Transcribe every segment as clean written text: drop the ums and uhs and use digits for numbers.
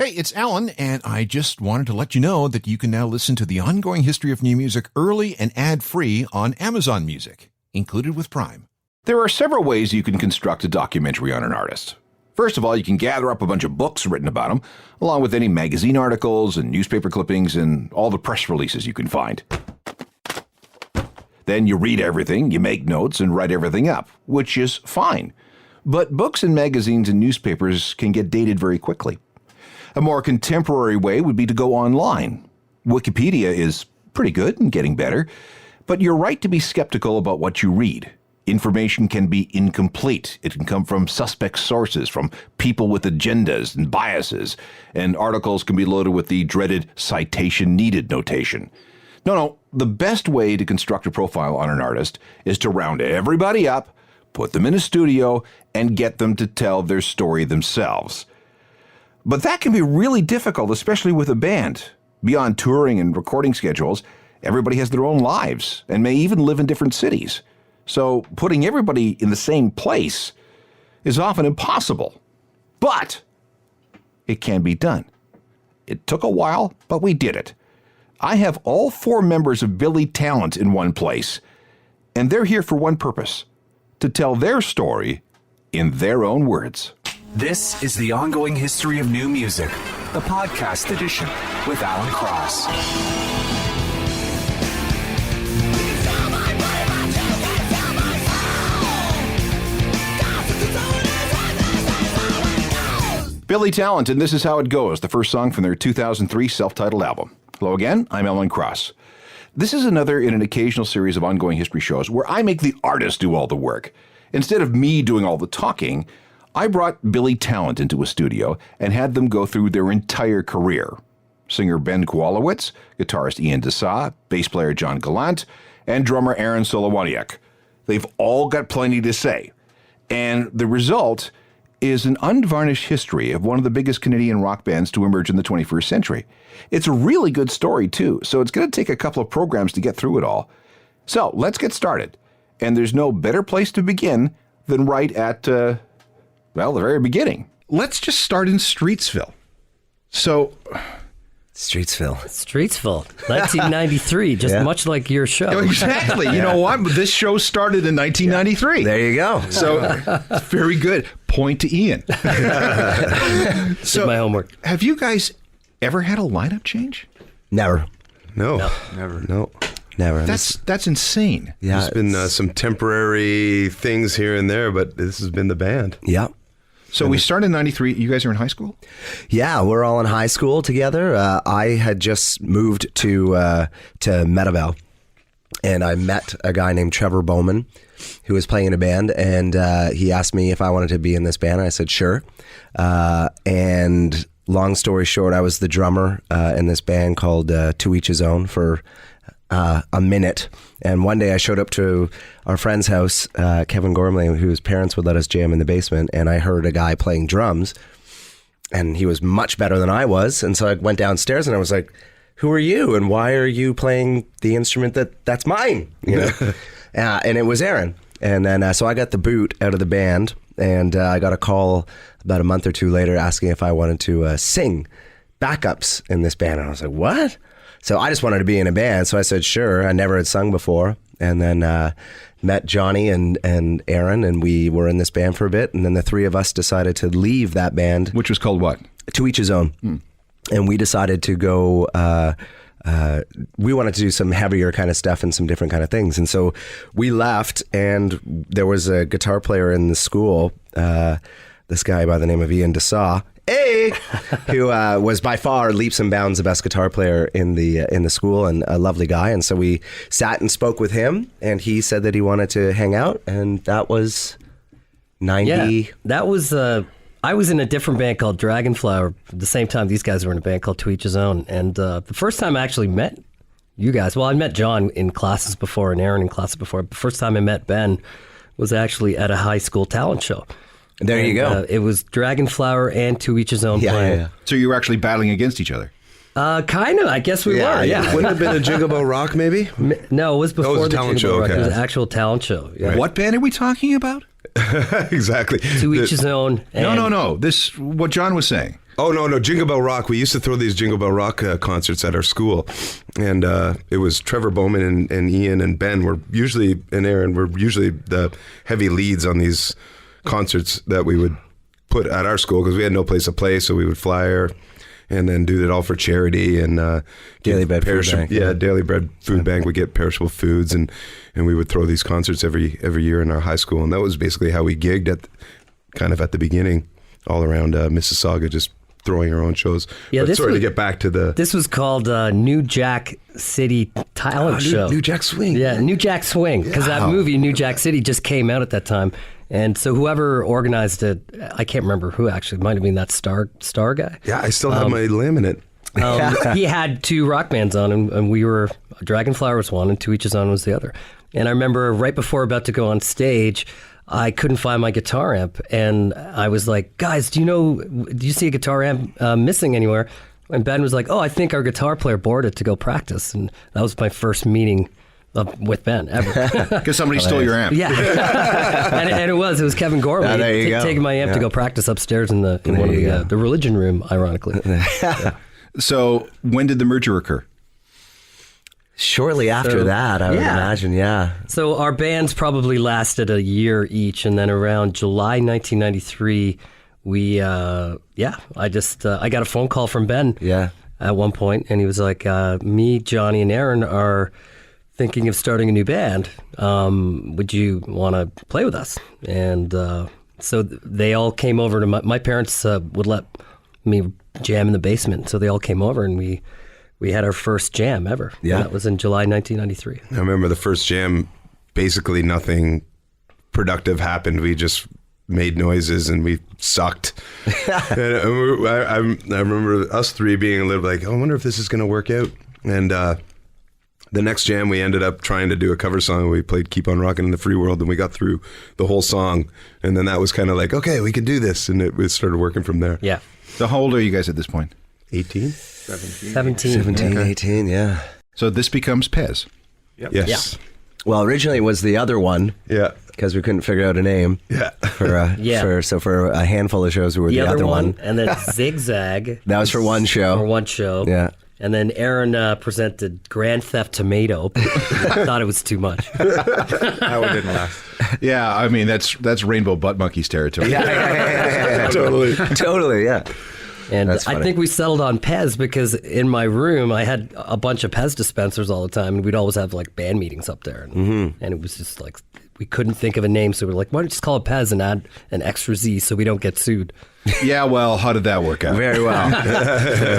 Hey, it's Alan, and I just wanted to let you know that you can now listen to the ongoing history of new music early and ad-free on Amazon Music, included with Prime. There are several ways you can construct a documentary on an artist. First of all, you can gather up a bunch of books written about them, along with any magazine articles and newspaper clippings and all the press releases you can find. Then you read everything, you make notes, and write everything up, which is fine. But books and magazines and newspapers can get dated very quickly. A more contemporary way would be to go online. Wikipedia is pretty good and getting better, but you're right to be skeptical about what you read. Information can be incomplete. It can come from suspect sources, from people with agendas and biases, and articles can be loaded with the dreaded citation needed notation. No, the best way to construct a profile on an artist is to round everybody up, put them in a studio, and get them to tell their story themselves. But that can be really difficult, especially with a band. Beyond touring and recording schedules, everybody has their own lives and may even live in different cities. So putting everybody in the same place is often impossible. But it can be done. It took a while, but we did it. I have all 4 members of Billy Talent in one place, and they're here for one purpose: to tell their story in their own words. This is the ongoing history of new music, the podcast edition with Alan Cross. Billy Talent, and This Is How It Goes, the first song from their 2003 self-titled album. Hello again, I'm Alan Cross. This is another in an occasional series of ongoing history shows where I make the artist do all the work. Instead of me doing all the talking, I brought Billy Talent into a studio and had them go through their entire career. Singer Ben Kowalowitz, guitarist Ian D'Sa, bass player John Gallant, and drummer Aaron Solowaniuk. They've all got plenty to say. And the result is an unvarnished history of one of the biggest Canadian rock bands to emerge in the 21st century. It's a really good story, too, so it's going to take a couple of programs to get through it all. So let's get started. And there's no better place to begin than right at, the very beginning. Let's just start in Streetsville. So... Streetsville, 1993, just much like your show. Exactly. You know what? This show started in 1993. There you go. So, very good. Point to Ian. So, did my homework. Have you guys ever had a lineup change? Never. No, never. No, never. That's insane. Yeah, There's been some temporary things here and there, but this has been the band. Yeah. So we started in 93. You guys are in high school? Yeah, we're all in high school together. I had just moved to Meadowvale, and I met a guy named Trevor Bowman who was playing in a band, and he asked me if I wanted to be in this band. And I said, sure. And long story short, I was the drummer in this band called To Each His Own for a minute. And one day I showed up to our friend's house, Kevin Gormley, whose parents would let us jam in the basement, and I heard a guy playing drums, and he was much better than I was. And so I went downstairs and I was like, who are you? And why are you playing the instrument that's mine? You know? And it was Aaron. And then so I got the boot out of the band, and I got a call about a month or two later asking if I wanted to sing backups in this band. And I was like, what? So I just wanted to be in a band, so I said, sure. I never had sung before. And then met Johnny and Aaron, and we were in this band for a bit. And then the 3 of us decided to leave that band. Which was called what? To Each His Own. And we decided to go, we wanted to do some heavier kind of stuff and some different kind of things. And so we left, and there was a guitar player in the school, this guy by the name of Ian D'Sa, who was by far leaps and bounds the best guitar player in the school, and a lovely guy. And so we sat and spoke with him, and he said that he wanted to hang out, and that was 90. Yeah, that was I was in a different band called Dragonflower at the same time these guys were in a band called To Each His Own. And the first time I actually met you guys, well, I met John in classes before and Aaron in classes before. The first time I met Ben was actually at a high school talent show. There you go. It was Dragonflower and To Each His Own playing. Yeah. So you were actually battling against each other? Kind of. I guess we were, yeah. Wouldn't it have been a Jingle Rock, maybe? No, it was before it was a the talent Jingle show, Rock. okay. It was an actual talent show. Yeah. Right. What band are we talking about? Exactly. To Each His Own. And No. This, what John was saying. Oh, no, Jingle Bell Rock. We used to throw these Jingle Bell Rock concerts at our school. And it was Trevor Bowman and Ian and Ben and Aaron were usually the heavy leads on these concerts that we would put at our school because we had no place to play, so we would flyer and then do it all for charity and Daily Bread Food Bank. Yeah, Daily Bread Food Bank. We get perishable foods and we would throw these concerts every year in our high school, and that was basically how we gigged at the beginning, all around Mississauga, just throwing our own shows. Yeah, but to get back to the This was called New Jack City Talent Show. New Jack Swing. Yeah, New Jack Swing, because that movie New Jack City just came out at that time. And so whoever organized it, I can't remember who actually, it might have been that Star guy. Yeah, I still have my laminate. He had 2 rock bands on, and we were, Dragonflower was one, and To Each His Own was the other. And I remember right before about to go on stage, I couldn't find my guitar amp, and I was like, guys, do you see a guitar amp missing anywhere? And Ben was like, oh, I think our guitar player borrowed it to go practice. And that was my first meeting with Ben ever. Because somebody stole your amp. Yeah. and it was Kevin Gormley there you go. taking my amp to go practice upstairs in one of the religion room, ironically. So when did the merger occur? Shortly after that, I would imagine, yeah. So our bands probably lasted a year each, and then around July 1993, I got a phone call from Ben. Yeah. At one point, and he was like, "Me, Johnny, and Aaron are thinking of starting a new band. Would you want to play with us?" And so they all came over to my parents would let me jam in the basement, so they all came over and we had our first jam ever. Yeah. And that was in July 1993. I remember the first jam, basically nothing productive happened. We just made noises and we sucked. And I remember us 3 being a little like, I wonder if this is going to work out. And the next jam, we ended up trying to do a cover song. We played Keep On Rockin' in the Free World, and we got through the whole song. And then that was kind of like, okay, we can do this. And it started working from there. Yeah. So how old are you guys at this point? 18? 17. 18, yeah. So this becomes Pez. Yes. Well, originally it was the other one. Yeah. Because we couldn't figure out a name. Yeah. For a handful of shows, we were the other one. And then Zigzag. That was for one show. For one show. Yeah. And then Aaron presented Grand Theft Tomato. Thought it was too much. That one didn't last. Yeah, I mean that's Rainbow Butt Monkeys territory. Yeah. Totally, yeah. And That's I funny. think we settled on Pez because in my room I had a bunch of Pez dispensers all the time, and we'd always have like band meetings up there, and it was just like we couldn't think of a name, so we were like, why don't you just call it Pez and add an extra Z so we don't get sued? Yeah, well, how did that work out? Very well.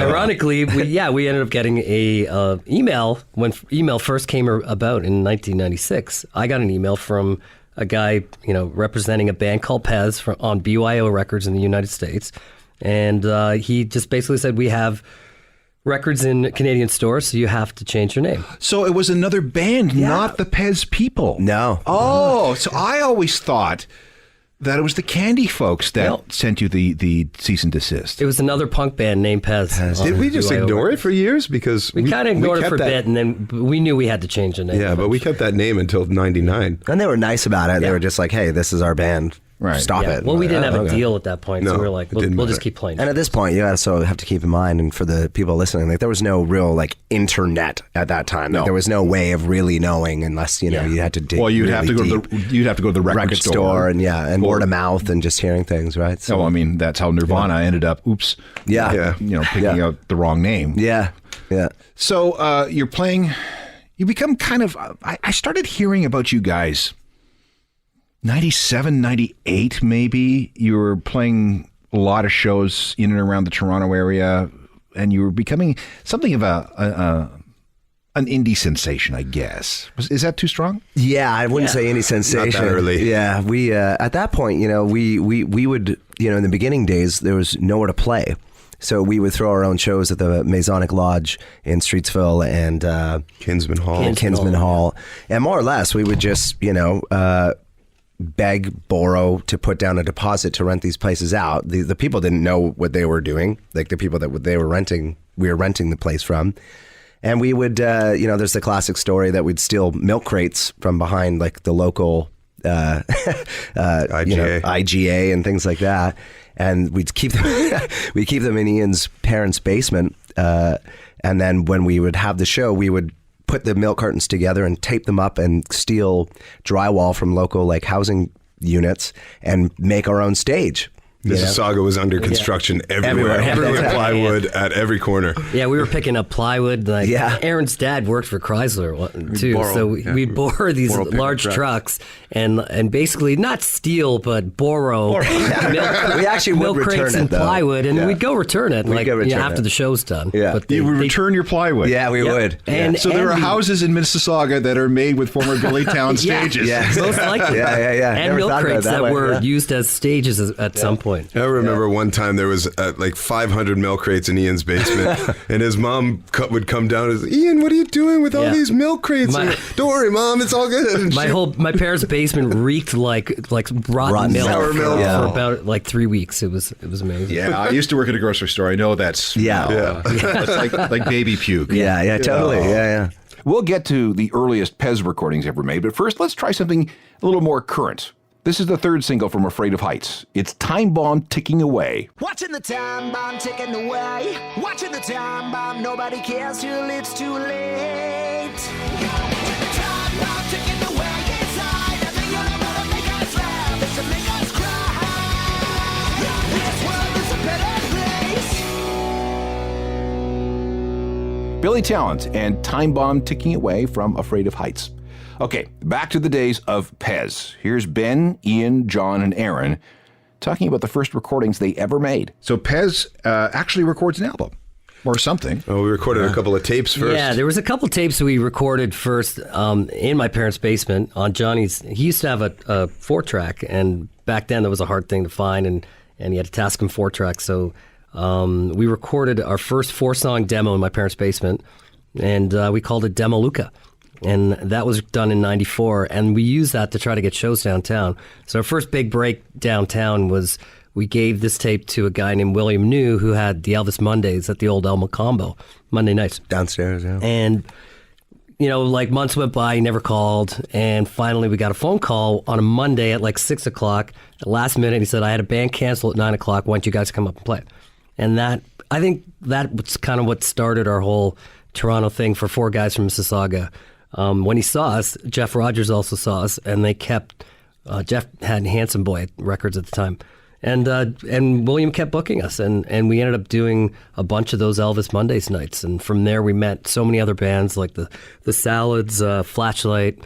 Ironically, we ended up getting a email when email first came about in 1996. I got an email from a guy, representing a band called Pez on BYO Records in the United States. And he just basically said, we have records in Canadian stores, so you have to change your name. So it was another band, not the Pez people. No. Oh, so I always thought that it was the Candy folks that sent you the cease and desist. It was another punk band named Pez. Did we just ignore it for years? Because We kind of ignored it kept for a that- bit, and then we knew we had to change the name. Yeah, but we kept that name until 99. And they were nice about it. They were just like, hey, this is our band. Right. Stop Yeah. it. Well, we didn't have a Okay. deal at that point, so No, we were like, it didn't we'll just matter. keep playing. And at this point, you also have to keep in mind, and for the people listening, like there was no real like internet at that time. Like, No. there was no way of really knowing unless you had to dig. Well, you'd have to really go deep. to the record store and and Or- word of mouth and just hearing things, right? So I mean, that's how Nirvana ended up. Oops. Yeah. Picking out the wrong name. yeah. So you're playing. You become kind of. I started hearing about you guys. 97, 98, maybe. You were playing a lot of shows in and around the Toronto area, and you were becoming something of an indie sensation, I guess. Is that too strong? Yeah, I wouldn't say any sensation. Not that early. Yeah, we at that point, we would, in the beginning days, there was nowhere to play. So we would throw our own shows at the Masonic Lodge in Streetsville and Kinsman Hall. Kinsman Hall. And more or less, we would just, beg, borrow to put down a deposit to rent these places out. The people didn't know what they were doing, like the people that we were renting the place from. And we would, there's the classic story that we'd steal milk crates from behind like the local IGA and things like that. And we'd keep them in Ian's parents' basement. And then when we would have the show, we would put the milk cartons together and tape them up and steal drywall from local like housing units and make our own stage. Mississauga was under construction everywhere. Everywhere. Plywood at every corner. Yeah, we were picking up plywood. Like, Aaron's dad worked for Chrysler too, so we bore these large trucks and basically not steal but borrow milk, We actually would milk return crates it, and though. plywood, and we'd go return it after it. the show's done. Yeah. But You would return your plywood. Yeah, we would. And So there are the- houses in Mississauga that are made with former Billy Town stages. Yeah. most likely. Yeah. And Never milk thought about it crates that that way, were yeah. used as stages at some point. I remember one time there was like 500 milk crates in Ian's basement, and his mom would come down and say, Ian, what are you doing with all these milk crates? My- Don't worry, Mom, it's all good. And My parents' basement reeked like rotten milk, sour milk. for about like 3 weeks. It was amazing. Yeah, I used to work at a grocery store. I know that smell. Yeah. It's like baby puke. Yeah, totally. Yeah. We'll get to the earliest Pez recordings ever made, but first let's try something a little more current. This is the third single from Afraid of Heights. It's Time Bomb Ticking Away. Watching the time bomb ticking away. Watching the time bomb, nobody cares till it's too late. Time bomb ticking away inside. I think you're gonna make us laugh. It's to make us cry. This world is a better place. Billy Talent and Time Bomb Ticking Away from Afraid of Heights. Okay, back to the days of Pez. Here's Ben, Ian, John, and Aaron talking about the first recordings they ever made. So Pez actually records an album or something. we recorded a couple of tapes first. Yeah, there was a couple tapes we recorded first in my parents' basement on Johnny's. He used to have a 4-track, and back then that was a hard thing to find, and he had a Tascam 4-track. So we recorded our first 4-song demo in my parents' basement, and we called it Demo Luca. And that was done in '94, and we used that to try to get shows downtown. So our first big break downtown was we gave this tape to a guy named William New, who had the Elvis Mondays at the old El Macombo Monday nights. Downstairs, yeah. And, like months went by, he never called. And finally, we got a phone call on a Monday at like 6 o'clock. At the last minute, he said, I had a band cancel at 9 o'clock. Why don't you guys come up and play? And I think that was kind of what started our whole Toronto thing for 4 guys from Mississauga. When he saw us, Jeff Rogers also saw us, and they kept. Jeff had Handsome Boy Records at the time, and William kept booking us, and we ended up doing a bunch of those Elvis Mondays nights, and from there we met so many other bands like the Salads, Flashlight,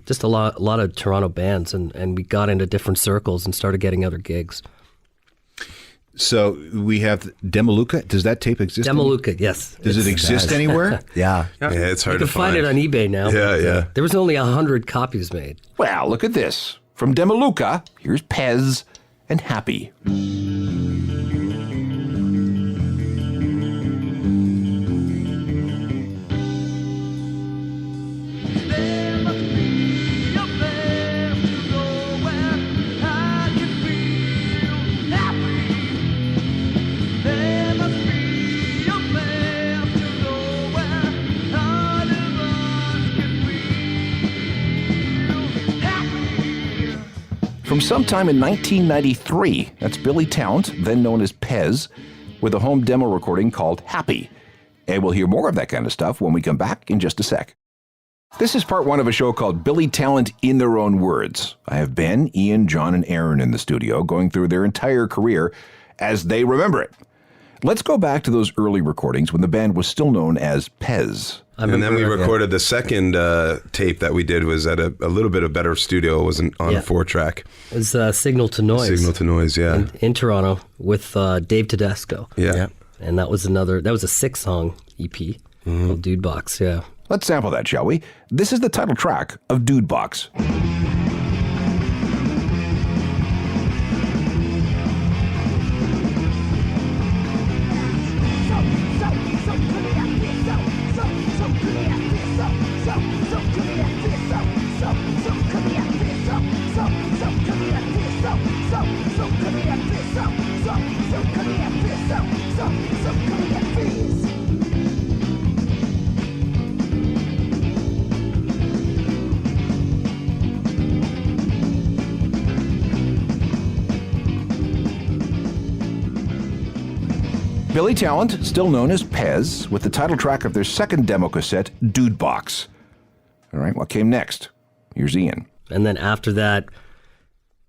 just a lot of Toronto bands, and we got into different circles and started getting other gigs. So we have Demo Luca. Does that tape exist? Demo Luca, yes. Does it exist anywhere? Yeah. Yeah, it's hard You to can find it on eBay now. Yeah. There was only 100 copies made. Well, look at this. From Demo Luca, here's Pez and Happy. From sometime in 1993, that's Billy Talent, then known as Pez, with a home demo recording called Happy. And we'll hear more of that kind of stuff when we come back in just a sec. This is part 1 of a show called Billy Talent in Their Own Words. I have Ben, Ian, John, and Aaron in the studio going through their entire career as they remember it. Let's go back to those early recordings when the band was still known as Pez. And then we recorded the second tape that we did was at a little bit of better studio. It wasn't on a 4-track. It was Signal to Noise. Signal to Noise, yeah. In Toronto with Dave Tedesco. Yeah. And that was a 6-song EP called Dude Box, yeah. Let's sample that, shall we? This is the title track of Dude Box. Billy Talent, still known as Pez, with the title track of their second demo cassette, Dude Box. All right, what came next? Here's Ian. And then after that,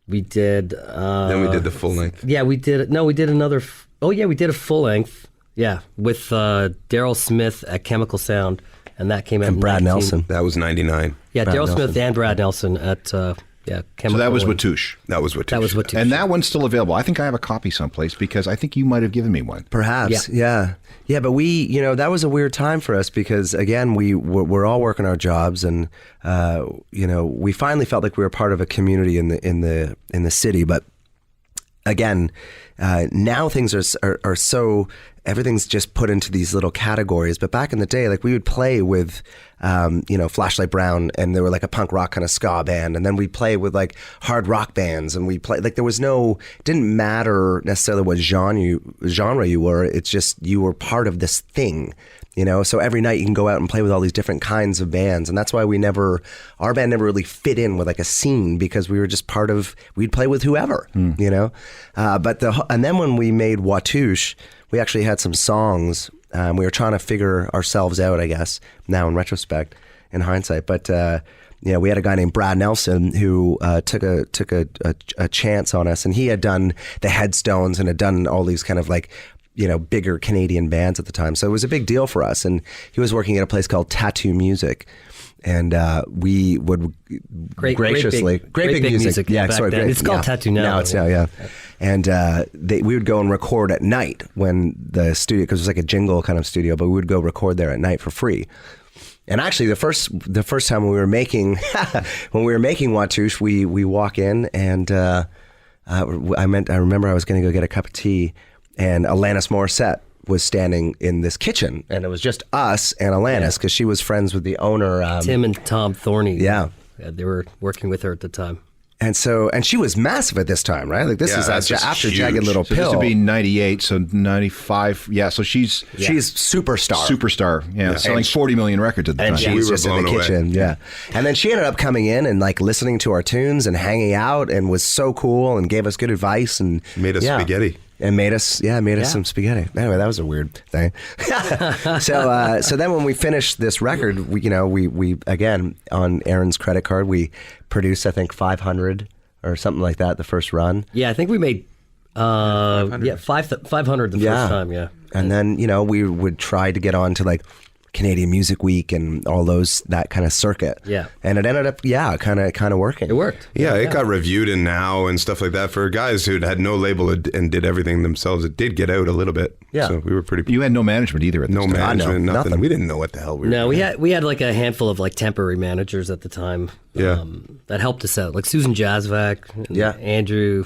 we did. Then we did the full length. Yeah, we did. No, we did another. We did a full length. Yeah, with Daryl Smith at Chemical Sound, and that came out. And in Brad 19 Nelson. That was 99. Yeah, Brad Daryl Nelson. Smith and Brad Nelson at Chemical. So that was and- Watouche. That was what. That was what. And that one's still available. I think I have a copy someplace because I think you might have given me one. Perhaps, yeah. But we, that was a weird time for us because again, we're all working our jobs, and we finally felt like we were part of a community in the city. But again, now things are so, everything's just put into these little categories. But back in the day, like we would play with, Flashlight Brown, and they were like a punk rock kind of ska band. And then we'd play with like hard rock bands, and we play like there was no, it didn't matter necessarily what genre you were. It's just you were part of this thing. So every night you can go out and play with all these different kinds of bands. And that's why our band never really fit in with like a scene, because we were just we'd play with whoever, and then when we made Watouche, we actually had some songs. We were trying to figure ourselves out, I guess, now in retrospect, in hindsight. But, we had a guy named Brad Nelson who took a chance on us, and he had done the Headstones and had done all these kind of like, bigger Canadian bands at the time. So it was a big deal for us. And he was working at a place called Tattoo Music. And we would graciously, great big music. Yeah, back then. It's called Tattoo now. Now it's now, yeah. And we would go and record at night when the studio, because it was like a jingle kind of studio, but we would go record there at night for free. And actually, the first time we were making Watouche, we walk in, and I remember I was going to go get a cup of tea, and Alanis Morissette was standing in this kitchen, and it was just us and Alanis, because she was friends with the owner, Tim and Tom Thorney. Yeah. They were working with her at the time. And she was massive at this time, right? Like this is that's just after huge. Jagged Little So Pill. this would be 98, so 95. Yeah, so she's superstar. superstar. Yeah, selling And 40 million records at the And time. she we was were just in the blown away. kitchen, yeah. And then she ended up coming in and like listening to our tunes and hanging out, and was so cool and gave us good advice and Made us spaghetti. And made us some spaghetti. Anyway, that was a weird thing. So then when we finished this record, we again, on Aaron's credit card, we produced, I think, 500 or something like that the first run. Yeah, I think we made 500 the first time. Yeah. And then we would try to get on to like Canadian Music Week and all that kind of circuit. Yeah. And it ended up kind of working. It worked. Yeah, it got reviewed in Now and stuff like that. For guys who had no label and did everything themselves, it did get out a little bit. Yeah. So we were pretty. You had no management either at this No time. management, know, nothing. nothing. We didn't know what the hell we were No, doing. we had like a handful of like temporary managers at the time. Yeah. That helped us out, like Susan Jazvac, and Yeah. Andrew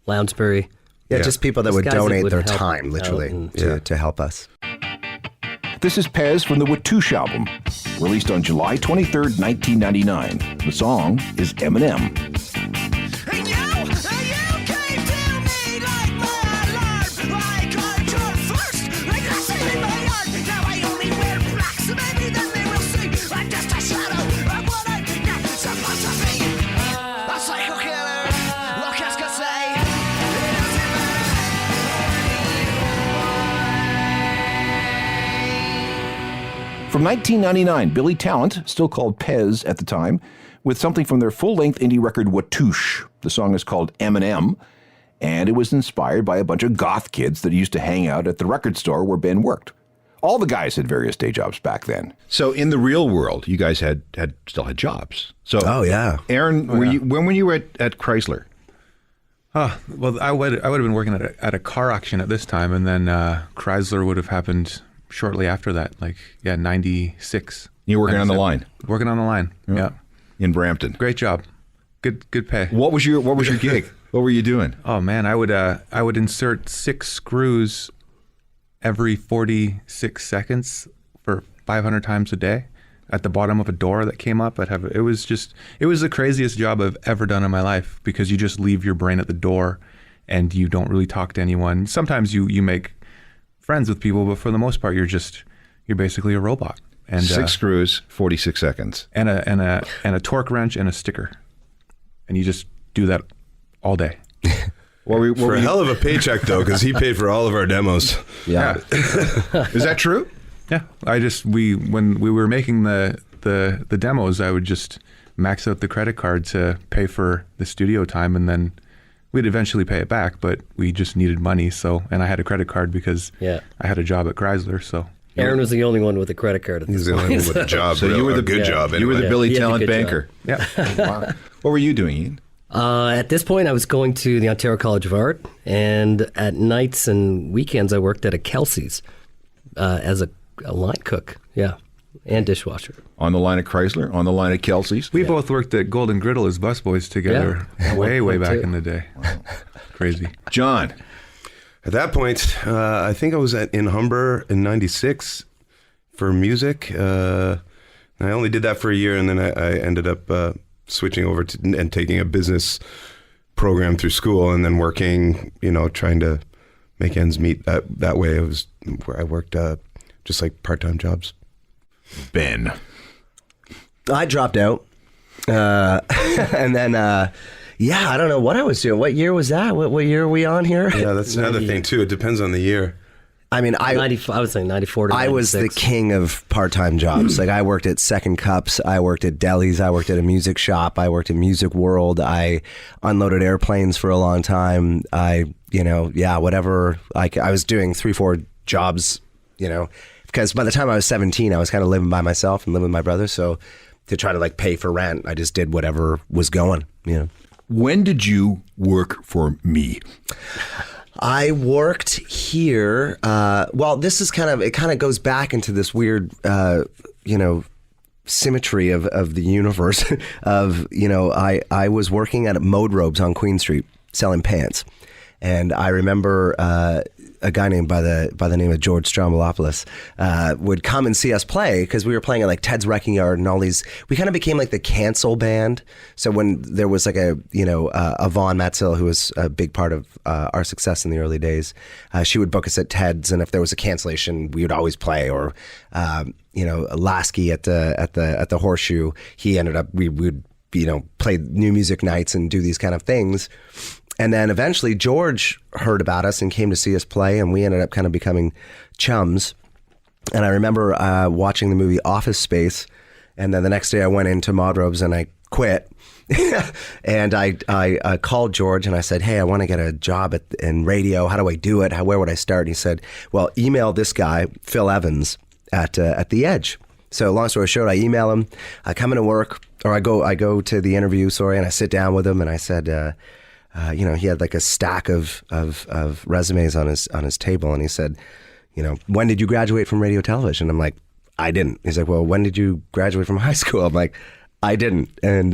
Lounsbury. Yeah, Yeah. just people that Just would guys that donate would their help time, out literally, and- to help us. This is Pez from the Watouche album, released on July 23rd, 1999. The song is Eminem. And you came to me like my alarm, like I got first, like I said in my yard. Now I only wear black, so maybe then they will see. I'm just a shadow of what I think I'm supposed to be. A psycho killer, what qu'est-ce que c'est? It doesn't From 1999, Billy Talent, still called Pez at the time, with something from their full-length indie record Watouche. The song is called Eminem, and it was inspired by a bunch of goth kids that used to hang out at the record store where Ben worked. All the guys had various day jobs back then. So in the real world, you guys still had jobs. So Oh, yeah. Aaron, when were you at Chrysler? Well, I would have been working at a car auction at this time, and then Chrysler would have happened shortly after that, 96. You were working on the 97. line Working on the line, yeah. in Brampton. Great job. Good pay. What was your gig? What were you doing? Oh man, I would insert 6 screws every 46 seconds for 500 times a day at the bottom of a door that came up. It was the craziest job I've ever done in my life, because you just leave your brain at the door and you don't really talk to anyone. Sometimes you make friends with people, but for the most part you're basically a robot. And 6 screws, 46 seconds. and a torque wrench and a sticker, and you just do that all day. For a hell of a paycheck, though, because he paid for all of our demos. Yeah. Is that true? Yeah, when we were making the demos, I would just max out the credit card to pay for the studio time, and then we'd eventually pay it back. But we just needed money, and I had a credit card because I had a job at Chrysler. So Aaron was the only one with a credit card at He's this the only point. one with a job. So you were the good job. You were the anyway. Billy He had a Talent good banker. yeah, Wow. What were you doing, Ian? At this point, I was going to the Ontario College of Art, and at nights and weekends, I worked at a Kelsey's as a line cook, and dishwasher. On the line at Chrysler, on the line at Kelsey's. we both worked at Golden Griddle as busboys together, way One back too. in the day. Crazy. John, At that point, I think I was in Humber in '96 for music. I only did that for a year, and then I ended up switching over to and taking a business program through school, and then working, trying to make ends meet that way. It was where I worked just like part-time jobs. Ben. I dropped out. And then, I don't know what I was doing. What year was that? What year are we on here? Yeah, that's another thing too. It depends on the year. I mean, I would say 94 to 96. I was the king of part-time jobs. Like I worked at Second Cups, I worked at delis, I worked at a music shop, I worked at Music World, I unloaded airplanes for a long time. Whatever. Like I was doing 3-4 jobs, because by the time I was 17, I was kind of living by myself and living with my brother. So to try to like pay for rent, I just did whatever was going, When did you work for me? I worked here. This is it kind of goes back into this weird, symmetry of the universe of, I was working at Mode Robes on Queen Street selling pants. And I remember a guy named by the name of George Strombolopoulos would come and see us play because we were playing at like Ted's Wrecking Yard and all these. We kind of became like the cancel band. So when there was like a Vaughn Matzel, who was a big part of our success in the early days, she would book us at Ted's, and if there was a cancellation, we would always play. Or Lasky at the Horseshoe, he ended up we would play new music nights and do these kind of things. And then eventually George heard about us and came to see us play, and we ended up kind of becoming chums. And I remember watching the movie Office Space, and then the next day I went into Mod Robes and I quit. And I called George and I said, hey, I want to get a job in radio. How do I do it? Where would I start? And he said, well, email this guy, Phil Evans, at The Edge. So long story short, I email him, I come into work, or I go to the interview, and I sit down with him, and I said, he had like a stack of resumes on his table, and he said, when did you graduate from radio television? I'm like, I didn't. He's like, well, when did you graduate from high school? I'm like, I didn't. And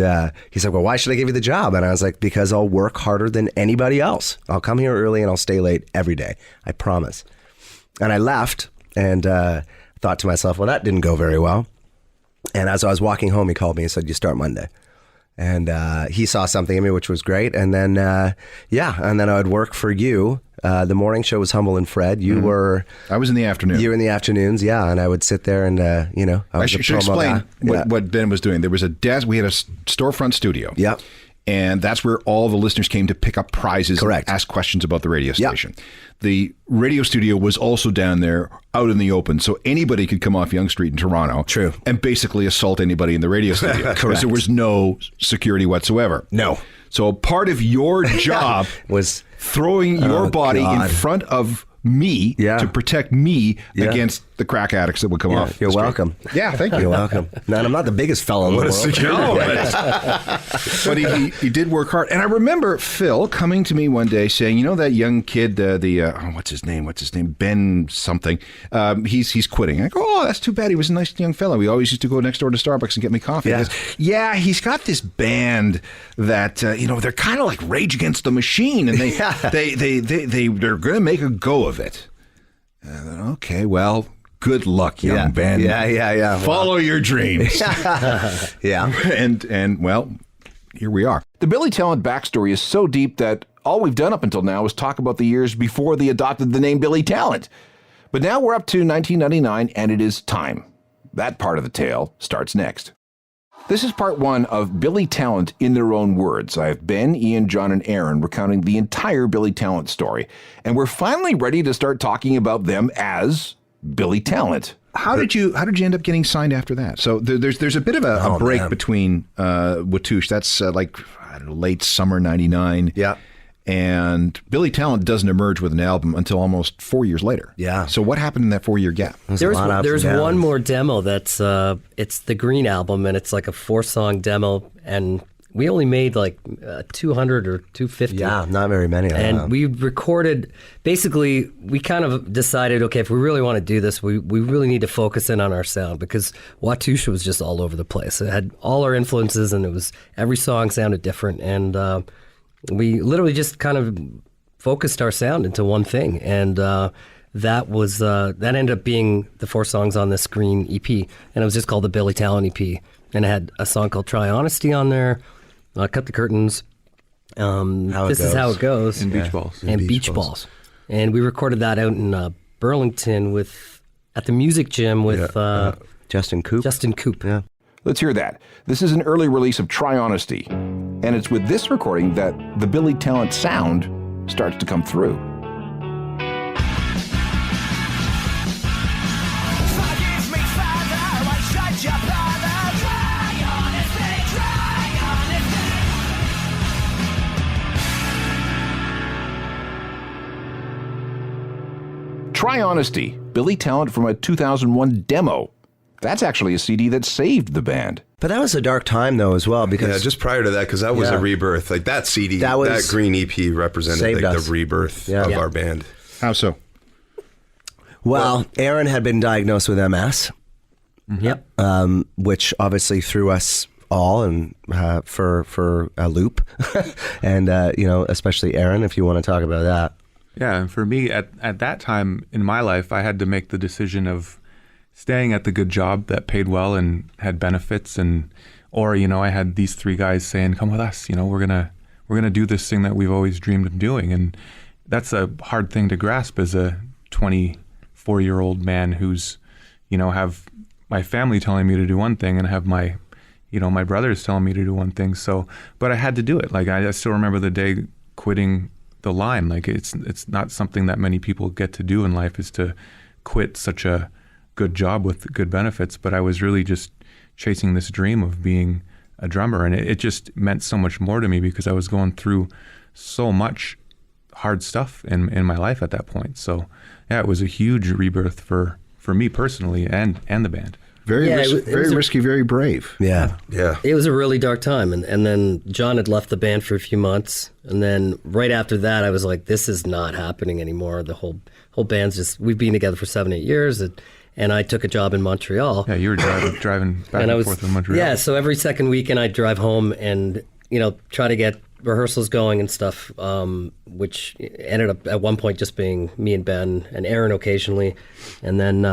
he's like, well, why should I give you the job? And I was like, because I'll work harder than anybody else. I'll come here early and I'll stay late every day. I promise. And I left and thought to myself, well, that didn't go very well. And as I was walking home, he called me and said, you start Monday. And he saw something in me, which was great. And then, and then I would work for you. The morning show was Humble and Fred. You were... I was in the afternoon. You were in the afternoons, yeah. And I would sit there and, I was should explain what Ben was doing. There was a desk. We had a storefront studio. Yep. And that's where all the listeners came to pick up prizes Correct. and ask questions about the radio station. Yep. The radio studio was also down there out in the open, so anybody could come off Yonge Street in Toronto. True. And basically assault anybody in the radio studio. Correct. Because there was no security whatsoever. No. So part of your job was throwing your body in front of me to protect me against the crack addicts that would come off. You're the street. welcome. Yeah, thank you. You're welcome. No, I'm not the biggest fellow in the world. But he did work hard. And I remember Phil coming to me one day saying, that young kid, what's his name? Ben something. He's quitting. I go, oh, that's too bad. He was a nice young fellow. We always used to go next door to Starbucks and get me coffee. Yeah. He goes, he's got this band that, they're kind of like Rage Against the Machine. And they're going to make a go of it. And then, okay, well, good luck, young Ben. Yeah. Follow your dreams. Yeah. And well, here we are. The Billy Talent backstory is so deep that all we've done up until now is talk about the years before they adopted the name Billy Talent. But now we're up to 1999, and it is time. That part of the tale starts next. This is part one of Billy Talent in their own words. I have Ben, Ian, John, and Aaron recounting the entire Billy Talent story. And we're finally ready to start talking about them as Billy Talent. How did you end up getting signed after that? So there's a bit of a break man. between Watouche. That's like, I don't know, late summer '99. Yeah. And Billy Talent doesn't emerge with an album until almost 4 years later. Yeah. So what happened in that 4 year gap? There's one more demo that's it's the Green album, and it's like a 4-song demo, and we only made like 200 or 250. Yeah, not very many. And we recorded, basically, we kind of decided, okay, if we really want to do this, we really need to focus in on our sound, because Watouche was just all over the place. It had all our influences, and every song sounded different. And we literally just kind of focused our sound into one thing. And that ended up being the 4 songs on this Green EP. And it was just called the Billy Talent EP. And it had a song called Try Honesty on there, Cut the Curtains, This Is How It Goes, And Beach Balls. and Beach Balls. And we recorded that out in Burlington at the Music Gym with Justin Coop. Justin Coop. Yeah. Let's hear that. This is an early release of Try Honesty. And it's with this recording that the Billy Talent sound starts to come through. Forgive me, Father, I shut your father. Try honesty, try honesty. Try Honesty, Billy Talent from a 2001 demo. That's actually a CD that saved the band. But that was a dark time, though, as well, because Yeah, just prior to that, because that was Yeah. a rebirth. Like that CD, That was- that Green EP represented saved like us. the rebirth Yeah. of Yeah. our band. How so? well, Aaron had been diagnosed with MS, Yep. which obviously threw us all and for a loop, and especially Aaron, if you want to talk about that. Yeah, and for me, at that time in my life, I had to make the decision of staying at the good job that paid well and had benefits, or I had these 3 guys saying, "Come with us. We're gonna do this thing that we've always dreamed of doing." And that's a hard thing to grasp as a 24-year-old man who's, have my family telling me to do one thing and have my brothers telling me to do one thing. So, but I had to do it. Like I still remember the day quitting the Lime. Like it's not something that many people get to do in life, is to quit such a good job with good benefits. But I was really just chasing this dream of being a drummer, and it just meant so much more to me because I was going through so much hard stuff in my life at that point. So yeah, it was a huge rebirth for me personally and the band. Very, Yeah, it was a- risky, very brave. Yeah. Yeah. It was a really dark time, and then John had left the band for a few months, and then right after that, I was like, "This is not happening anymore." The whole band's we've been together for 7-8 years, and I took a job in Montreal. Yeah, you were driving back and forth in Montreal. Yeah, so every second weekend I'd drive home and try to get rehearsals going and stuff, which ended up at one point just being me and Ben and Aaron occasionally, and then.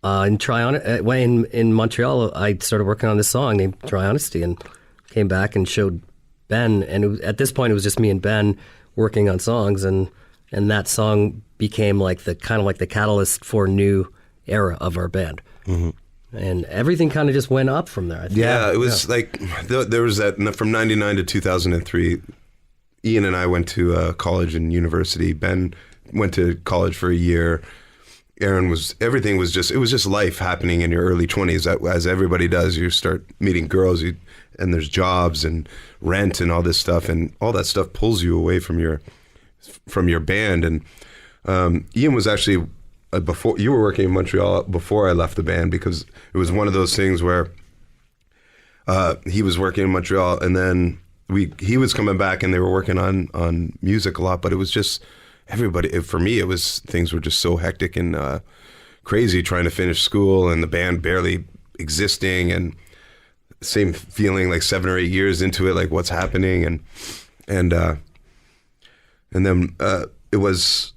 In Montreal, I started working on this song named Try Honesty, and came back and showed Ben. And at this point, it was just me and Ben working on songs, and that song became like the catalyst for a new era of our band. Mm-hmm. And everything kind of just went up from there. I think. Yeah, it was like there was that from '99 to 2003. Ian and I went to college and university. Ben went to college for a year. Aaron everything was just life happening in your early 20s, as everybody does. You start meeting girls, and there's jobs and rent and all this stuff, and all that stuff pulls you away from your band. And Ian was actually before you were working in Montreal before I left the band, because it was one of those things where he was working in Montreal, and then he was coming back, and they were working on music a lot, but it was just. For me, things were just so hectic and crazy trying to finish school, and the band barely existing, and same feeling like 7 or 8 years into it, like what's happening, and then it was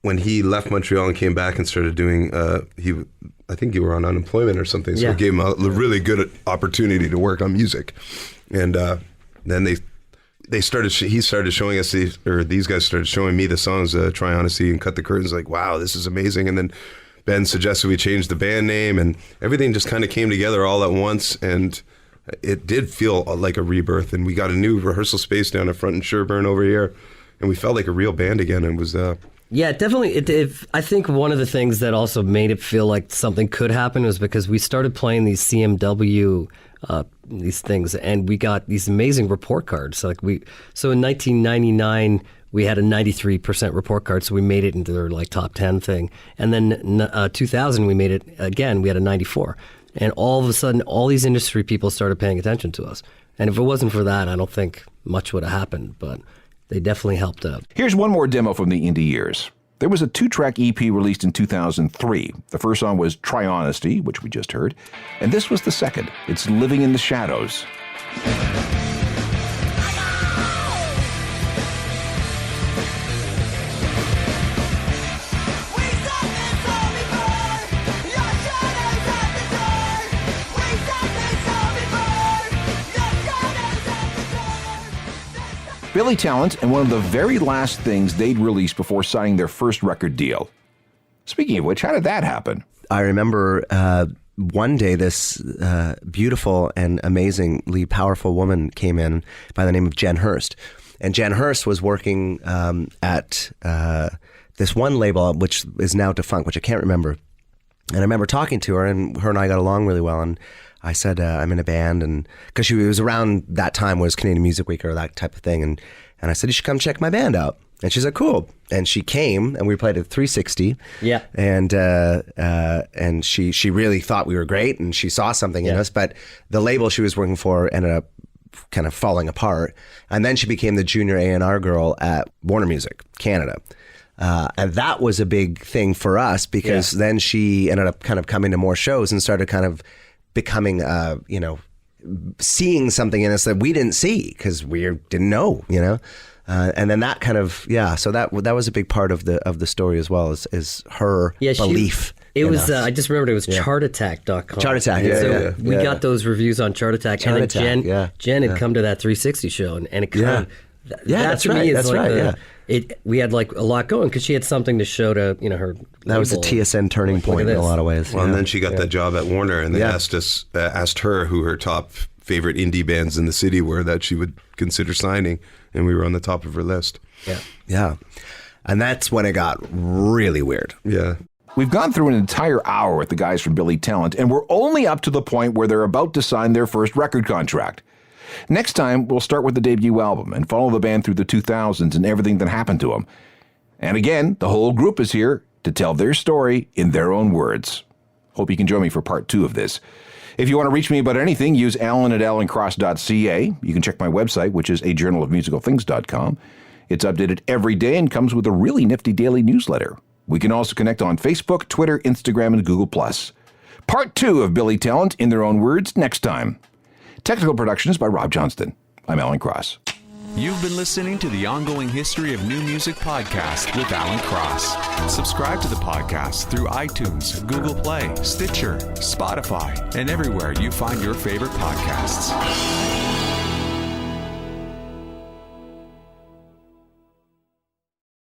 when he left Montreal and came back and started doing. I think you were on unemployment or something, so Yeah. it gave him a really good opportunity to work on music, and then he started showing us these guys started showing me the songs, Try Honesty and Cut the Curtains, like, wow, this is amazing. And then Ben suggested we change the band name, and everything just kind of came together all at once, and it did feel like a rebirth. And we got a new rehearsal space down at front in Sherburne over here, and we felt like a real band again. And it was Yeah, definitely. I think one of the things that also made it feel like something could happen was because we started playing these CMW these things, and we got these amazing report cards. So in 1999 we had a 93% report card, so we made it into their like top 10 thing. And then 2000 we made it again. We had a 94, and all of a sudden all these industry people started paying attention to us. And if it wasn't for that, I don't think much would have happened. But they definitely helped out. Here's one more demo from the indie years. There was a 2-track EP released in 2003. The first song was Try Honesty, which we just heard, and this was the second. It's Living in the Shadows. Billy Talent, and one of the very last things they'd released before signing their first record deal. Speaking of which, how did that happen? I remember one day this beautiful and amazingly powerful woman came in by the name of Jen Hurst. And Jen Hurst was working at this one label, which is now defunct, which I can't remember. And I remember talking to her, and her and I got along really well. And I said, I'm in a band, and because she was around that time was Canadian Music Week or that type of thing. And I said, you should come check my band out. And she's like, cool. And she came, and we played at 360. Yeah. And she really thought we were great, and she saw something in us. But the label she was working for ended up kind of falling apart. And then she became the junior A&R girl at Warner Music Canada. And that was a big thing for us, because then she ended up kind of coming to more shows and started kind of becoming, seeing something in us that we didn't see because we didn't know, and then that kind of, so that was a big part of the story as well, is her belief. It in was, us. I just remembered it was chartattack.com. Chart Attack, yeah. We got those reviews on Chart Attack. Chart and then Attack, Jen had come to that 360 show, and it kind of, that's right. We had like a lot going because she had something to show to her. That was the TSN turning point in a lot of ways. Well, and then she got that job at Warner, and they asked her who her top favorite indie bands in the city were that she would consider signing, and we were on the top of her list. Yeah. And that's when it got really weird. Yeah. We've gone through an entire hour with the guys from Billy Talent, and we're only up to the point where they're about to sign their first record contract. Next time, we'll start with the debut album and follow the band through the 2000s and everything that happened to them. And again, the whole group is here to tell their story in their own words. Hope you can join me for part 2 of this. If you want to reach me about anything, use alan@alancross.ca. You can check my website, which is ajournalofmusicalthings.com. It's updated every day and comes with a really nifty daily newsletter. We can also connect on Facebook, Twitter, Instagram, and Google+. Part 2 of Billy Talent in their own words next time. Technical production is by Rob Johnston. I'm Alan Cross. You've been listening to the Ongoing History of New Music podcast with Alan Cross. Subscribe to the podcast through iTunes, Google Play, Stitcher, Spotify, and everywhere you find your favorite podcasts.